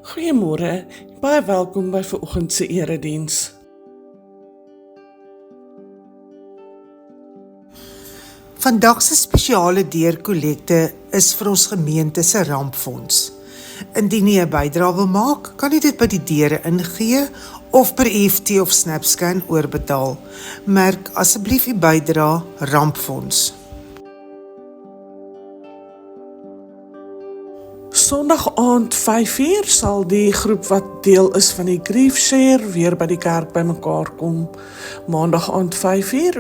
Goeiemôre, baie welkom by vanoggend se erediens. Vandag se spesiale deurkollekte is vir ons gemeente se rampfonds. Indien jy 'n bydrae wil maak, kan jy dit by die deure ingee of per EFT of SnapScan oorbetaal. Merk asseblief u bydrae rampfonds. Sondag aand 5:00 sal die groep wat deel is van die Grief Share weer by die kerk bymekaar kom. Maandag aand 5:00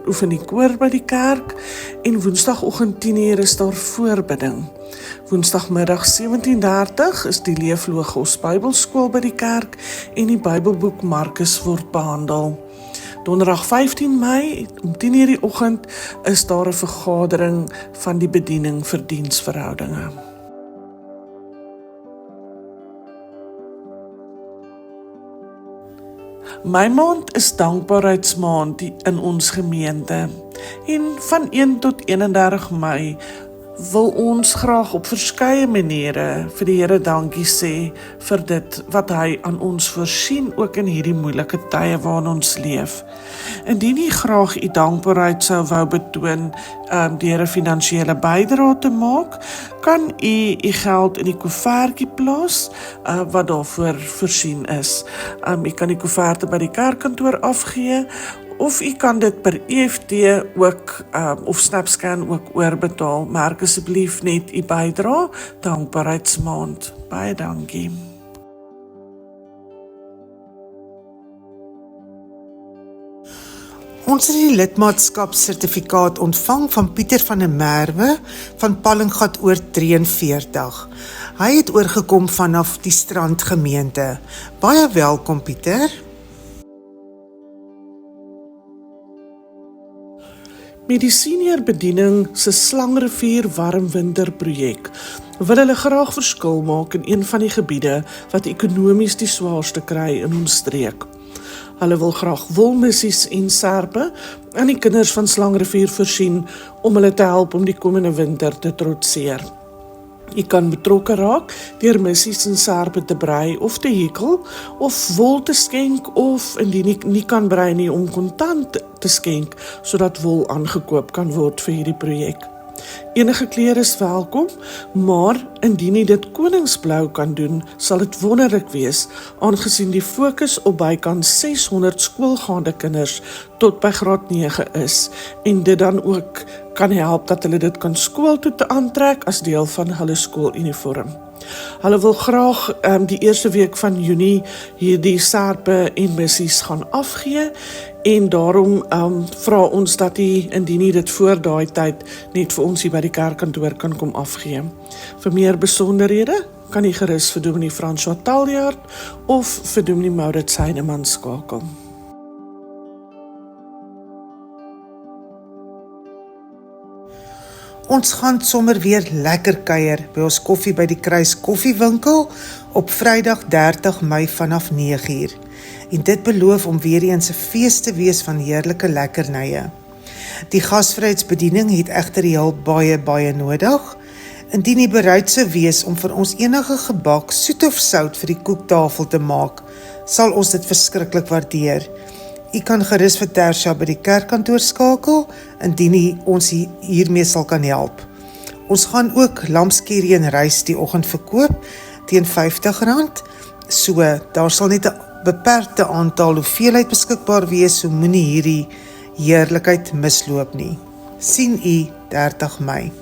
oefen die koor by die kerk en woensdagoggend 10:00 is daar voorbidding. Woensdagmiddag 17:30 is die Leeflogos Bybelskool by die kerk en die Bybelboek Markus word behandel. Donderdag 15 Mei om 10:00 die oggend is daar 'n vergadering van die bediening vir diensverhoudinge. My maand is dankbaarheidsmaand in ons gemeente en van 1 tot 31 Mei wil ons graag op verskeie maniere vir die Here dankie sê vir dit wat hy aan ons voorsien, ook in hierdie moeilike tye waarin ons leef. Indien u graag u dankbaarheid sou wou betoon deur 'n finansiële bydrae te maak, kan u geld in die koevertjie plaas wat daarvoor voorsien is. U kan die koeverte by die kerkkantoor afgee, of u kan dit per EFT ook of SnapScan ook oorbetaal. Merk asseblief net u bydrae, dankbaarheidsmaand. Baie dankie. Ons het die lidmaatskapsertifikaat ontvang van Pieter van der Merwe van Pallingat oor 43. Hy het oorgekom vanaf die Strandgemeente. Baie welkom Pieter. Met die senior bediening se Slangrivier Warmwinter projek wil hulle graag verskil maak in een van die gebiede wat ekonomies die swaarste kry in ons streek. Hulle wil graag wolmissies en serpe aan die kinders van Slangrivier voorsien om hulle te help om die komende winter te trotseer. Jy kan betrokke raak deur missies en serpe te brei of te hekel, of wol te skenk, of indien jy nie kan brei nie, om kontant te skenk, sodat wol aangekoop kan word vir hierdie projek. Enige klere is welkom, maar indien jy dit koningsblou kan doen, sal dit wonderlik wees, aangesien die fokus op bykans 600 skoolgaande kinders tot by graad 9 is, en dit dan ook kan help dat hulle dit kan skool toe te aantrek as deel van hulle skooluniform. Hulle wil graag die eerste week van Junie hierdie serpe en missies gaan afgee, en daarom vra ons dat jy, indien jy dit voor daai tyd, net vir ons hier by die kerkkantoor kan kom afgee. Vir meer besonderhede kan jy gerus vir Dominee François Taljaard of vir Dominee Maurits Heineman skakel. Ons gaan sommer weer lekker kuier by ons koffie by die Kruis koffiewinkel op Vrydag 30 Mei vanaf 9:00. En dit beloof om weer eens 'n fees te wees van heerlike lekkernye. Die gasvryheidsbediening het egter die hulp baie nodig. Indien jy bereid sou wees om vir ons enige gebak, soet of sout vir die koektafel te maak, sal ons dit verskriklik waardeer. U kan gerus vir Tersha by die kerkkantoor skakel, indien jy ons hiermee sal kan help. Ons gaan ook lamskerry en rys die oggend verkoop teen R50. So, daar sal net 'n beperkte aantal hoeveelheid beskikbaar wees, so moenie hierdie heerlikheid misloop nie. Sien u 30 Mei.